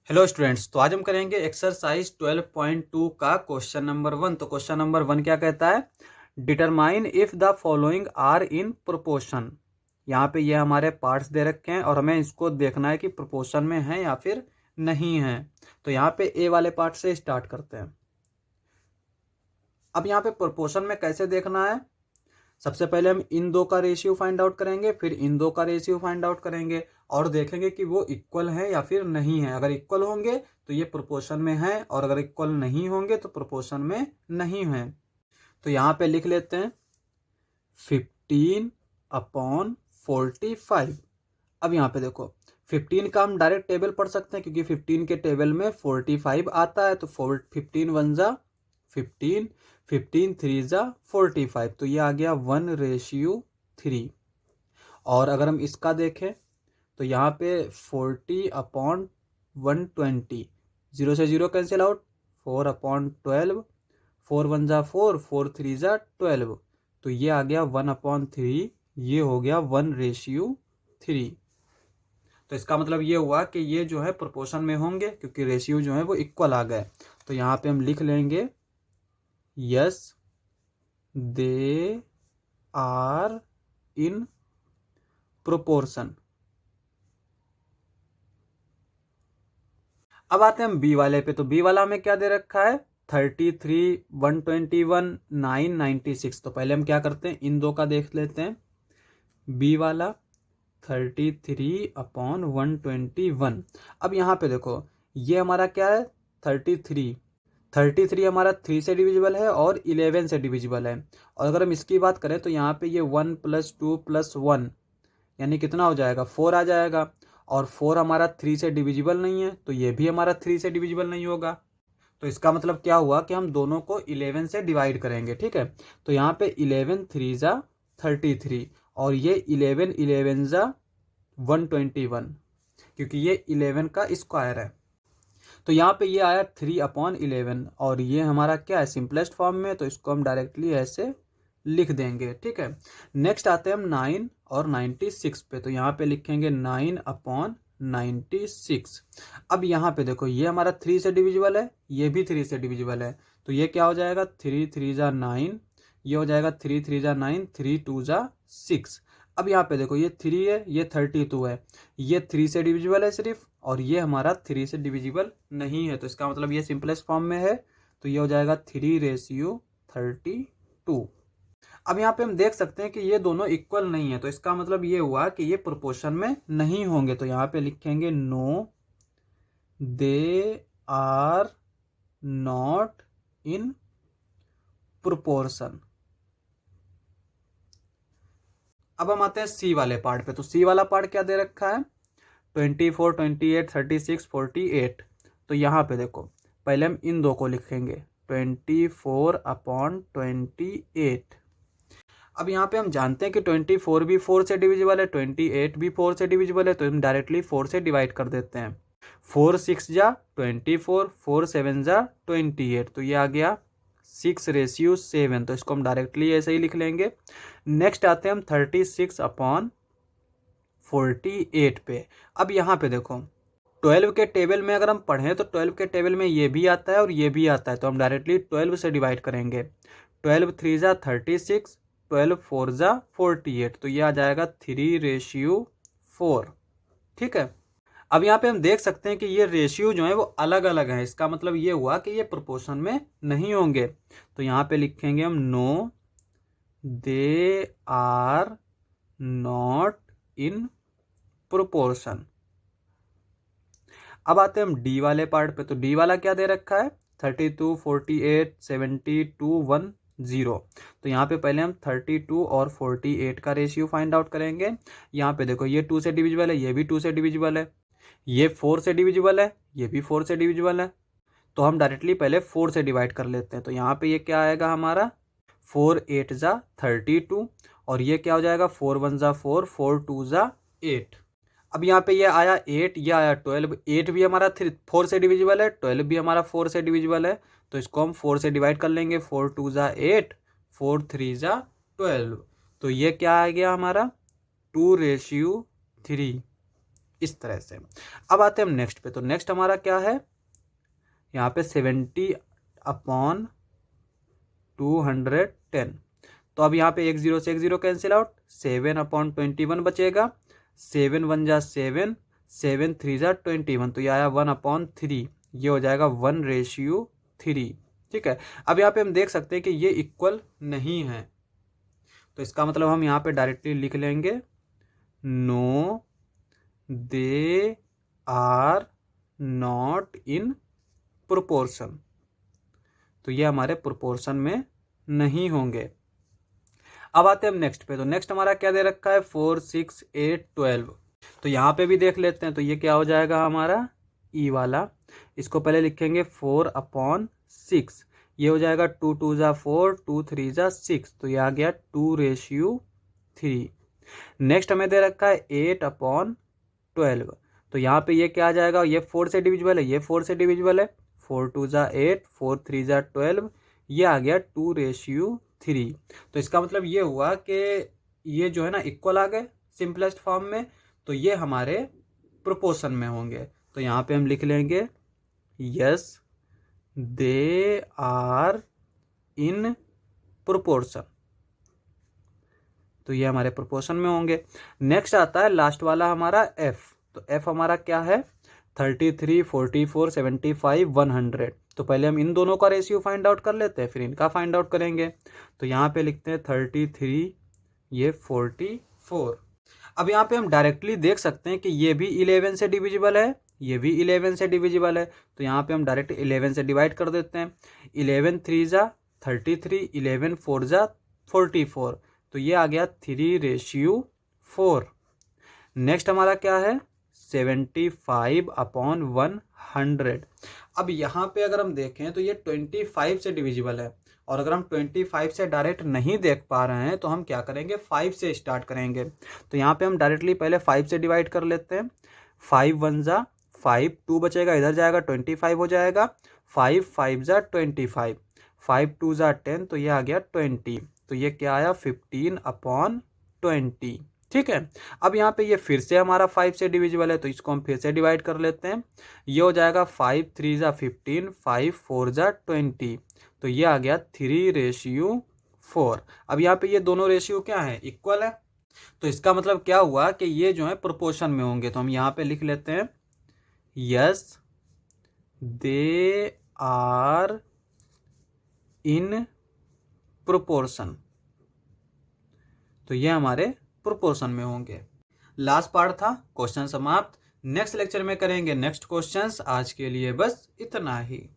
Hello students, तो आज हम करेंगे एक्सरसाइज 12.2 का क्वेश्चन नंबर 1। तो क्वेश्चन नंबर 1 क्या कहता है? Determine if the following are in proportion. यहाँ पे ये हमारे पार्ट्स दे रखे हैं और हमें इसको देखना है कि प्रोपोर्शन में है या फिर नहीं है। तो यहाँ पे ए वाले पार्ट से स्टार्ट करते हैं। अब यहाँ पे प्रोपोर्शन में कैसे देखना है? सबसे पहले हम इन दो का रेशियो फाइंड आउट करेंगे, फिर इन दो का रेशियो फाइंड आउट करेंगे और देखेंगे कि वो इक्वल है या फिर नहीं है। अगर इक्वल होंगे तो ये प्रोपोर्शन में है और अगर इक्वल नहीं होंगे तो प्रोपोर्शन में नहीं है। तो यहाँ पे लिख लेते हैं 15/45। अब यहाँ पे देखो 15 का हम डायरेक्ट टेबल पढ़ सकते हैं क्योंकि 15 के टेबल में 45 आता है। तो 15 1 जा 15, 15 3 जा 45, तो ये आ गया 1:3। और अगर हम इसका देखें तो यहाँ पे 40/120, 0 से 0 कैंसिल आउट, 4/12, 4 1 जा 4, 4 3 जा 12, तो ये आ गया 1/3। ये हो गया 1:3। तो इसका मतलब ये हुआ कि ये जो है प्रोपोर्शन में होंगे क्योंकि रेशियो जो है वो इक्वल आ गए। तो यहाँ पे हम लिख लेंगे yes they are in proportion. अब आते हैं हम बी वाले पे। तो बी वाला हमें क्या दे रखा है? 33, 121, 996। तो पहले हम क्या करते हैं, इन दो का देख लेते हैं। बी वाला 33/121। अब यहाँ पे देखो ये हमारा क्या है? 33 हमारा 3 से डिविजिबल है और 11 से डिविजिबल है। और अगर हम इसकी बात करें तो यहाँ पे ये 1 + 2 + 1 यानी कितना हो जाएगा? 4 आ जाएगा। और 4 हमारा 3 से डिविजिबल नहीं है तो ये भी हमारा 3 से डिविजिबल नहीं होगा। तो इसका मतलब क्या हुआ कि हम दोनों को 11 से डिवाइड करेंगे। ठीक है, तो यहाँ पे 11 3 जा 33 और ये 11 11 जा 121 क्योंकि ये 11 का स्क्वायर है। तो यहाँ पे ये आया 3/11 और ये हमारा क्या है? सिंपलेस्ट फॉर्म में। तो इसको हम डायरेक्टली ऐसे लिख देंगे। ठीक है, नेक्स्ट आते हैं हम 9 और 96 पे। तो यहाँ पे लिखेंगे 9/96। अब यहाँ पे देखो ये हमारा 3 से डिविजिबल है, ये भी 3 से डिविजिबल है। तो ये क्या हो जाएगा? 3 3 जा 9, ये हो जाएगा 3 3 जा 9, 3 2 जा 6। अब यहाँ पे देखो ये 3 है, ये 32 है, ये 3 से डिविजिबल है सिर्फ और ये हमारा 3 से डिविजिबल नहीं है। तो इसका मतलब ये सिंपलेस्ट फॉर्म में है। तो ये हो जाएगा 3:32। अब यहाँ पे हम देख सकते हैं कि ये दोनों इक्वल नहीं है। तो इसका मतलब ये हुआ कि ये प्रोपोर्शन में नहीं होंगे। तो यहाँ पे लिखेंगे no they are not in proportion. अब हम आते हैं सी वाले पार्ट पे। तो सी वाला पार्ट क्या दे रखा है? 24, 28, 36, 48। तो यहाँ पे देखो पहले हम इन दो को लिखेंगे 24/28। अब यहाँ पे हम जानते हैं कि 24 भी 4 से डिविजिबल है, 28 भी 4 से डिविजिबल है। तो हम डायरेक्टली 4 से डिवाइड कर देते हैं। 4 6 जा 24, 4 7 जा 28, तो ये आ गया 6:7। तो इसको हम डायरेक्टली ऐसे ही लिख लेंगे। नेक्स्ट आते हैं हम 36/48 पे। अब यहाँ पे देखो 12 के टेबल में अगर हम पढ़ें तो 12 के टेबल में ये भी आता है और ये भी आता है। तो हम डायरेक्टली 12 से डिवाइड करेंगे। 12 3 जा 36, 12 4 जा 48, तो ये आ जाएगा 3:4। ठीक है, अब यहाँ पे हम देख सकते हैं कि ये रेशियो जो है वो अलग अलग है। इसका मतलब ये हुआ कि ये प्रोपोर्शन में नहीं होंगे। तो यहाँ पे लिखेंगे हम no they are not in proportion. अब आते हैं हम डी वाले पार्ट पे। तो डी वाला क्या दे रखा है? 32, 48, 72, 10। तो यहाँ पे पहले हम 32 और 48 का रेशियो फाइंड आउट करेंगे। यहाँ पे देखो ये 2 से डिविजिबल है, ये भी 2 से डिविजिबल है, ये 4 से डिविजिबल है, ये भी 4 से डिविजिबल है। तो हम डायरेक्टली पहले 4 से डिवाइड कर लेते हैं। तो यहाँ पे ये क्या आएगा हमारा? 4 8 जा 32 और ये क्या हो जाएगा? 4 1 जा 4, 4 2 जा 8। अब यहाँ पे ये आया 8, ये आया 12। 8 भी हमारा 4 से डिविजिबल है, 12 भी हमारा 4 से डिविजिबल है। तो इसको हम 4 से डिवाइड कर लेंगे। 4 2 जा 8, 4 3 जा 12। तो ये क्या आ गया हमारा? 2:3। इस तरह से। अब आते हैं हम नेक्स्ट पे। तो नेक्स्ट हमारा क्या है, यहाँ पे 70/210। तो अब यहाँ पे एक जीरो से एक जीरो कैंसिल आउट, 7/21 बचेगा। 7 1 जा 7, 7 3 जा 21, तो ये आया 1/3। ये हो जाएगा 1:3। ठीक है। अब यहाँ पे हम देख सकते हैं कि ये इक्वल नहीं है, तो इसका मतलब हम यहाँ पे डायरेक्टली लिख लेंगे no they are not in proportion. तो ये हमारे प्रोपोर्शन में नहीं होंगे। अब आते हैं हम नेक्स्ट पे। तो नेक्स्ट हमारा क्या दे रखा है, 4 6 8 12। तो यहाँ पे भी देख लेते हैं। तो ये क्या हो जाएगा हमारा ई वाला, इसको पहले लिखेंगे 4/6। ये हो जाएगा 2 2 जा 4, 2 3 जा 6, तो ये आ गया 2:3। नेक्स्ट हमें दे रखा है 8/12। तो यहाँ पे ये क्या आ जाएगा, ये 4 से डिविजिबल है, ये 4 से डिविजिबल है। 4 2 जा 8, 4 3 जा 12, ये आ गया 2:3। तो इसका मतलब ये हुआ कि ये जो है ना इक्वल आ गए सिंपलेस्ट फॉर्म में, तो ये हमारे प्रोपोर्शन में होंगे। तो यहाँ पे हम लिख लेंगे yes they are in proportion. तो ये हमारे प्रोपोर्शन में होंगे। नेक्स्ट आता है लास्ट वाला हमारा एफ। तो एफ हमारा क्या है, 33 44 75 100। तो पहले हम इन दोनों का रेशियो फाइंड आउट कर लेते हैं, फिर इनका फाइंड आउट करेंगे। तो यहाँ पे लिखते हैं 33, ये 44। अब यहाँ पे हम डायरेक्टली देख सकते हैं कि ये भी 11 से डिविजिबल है, ये भी 11 से डिविजिबल है। तो यहाँ पे हम डायरेक्ट 11 से डिवाइड कर देते हैं। 11 3 जा 33, 11 4 जा 44, तो ये आ गया 3:4। नेक्स्ट हमारा क्या है, 75/100। अब यहाँ पे अगर हम देखें तो ये 25 से डिविजिबल है, और अगर हम 25 से डायरेक्ट नहीं देख पा रहे हैं तो हम क्या करेंगे, 5 से स्टार्ट करेंगे। तो यहाँ पे हम डायरेक्टली पहले 5 से डिवाइड कर लेते हैं। 5 1 जा 5, 2 बचेगा, इधर जाएगा 25 हो जाएगा। 5 5 जा 25, 5 2 जा 10, तो ये आ गया 20। तो ये क्या आया, 15/20। ठीक है। अब यहाँ पे ये फिर से हमारा 5 से डिविजिबल है, तो इसको हम फिर से डिवाइड कर लेते हैं। ये हो जाएगा 5 3 जा 15, 5 4 जा 20, तो ये आ गया 3:4। अब यहाँ पे ये दोनों रेशियो क्या है, इक्वल है। तो इसका मतलब क्या हुआ कि ये जो है प्रोपोर्शन में होंगे। तो हम यहाँ पे लिख लेते हैं yes they are in proportion. तो ये हमारे प्रोपोर्शन में होंगे। लास्ट पार्ट था, क्वेश्चन समाप्त। नेक्स्ट लेक्चर में करेंगे नेक्स्ट क्वेश्चंस। आज के लिए बस इतना ही।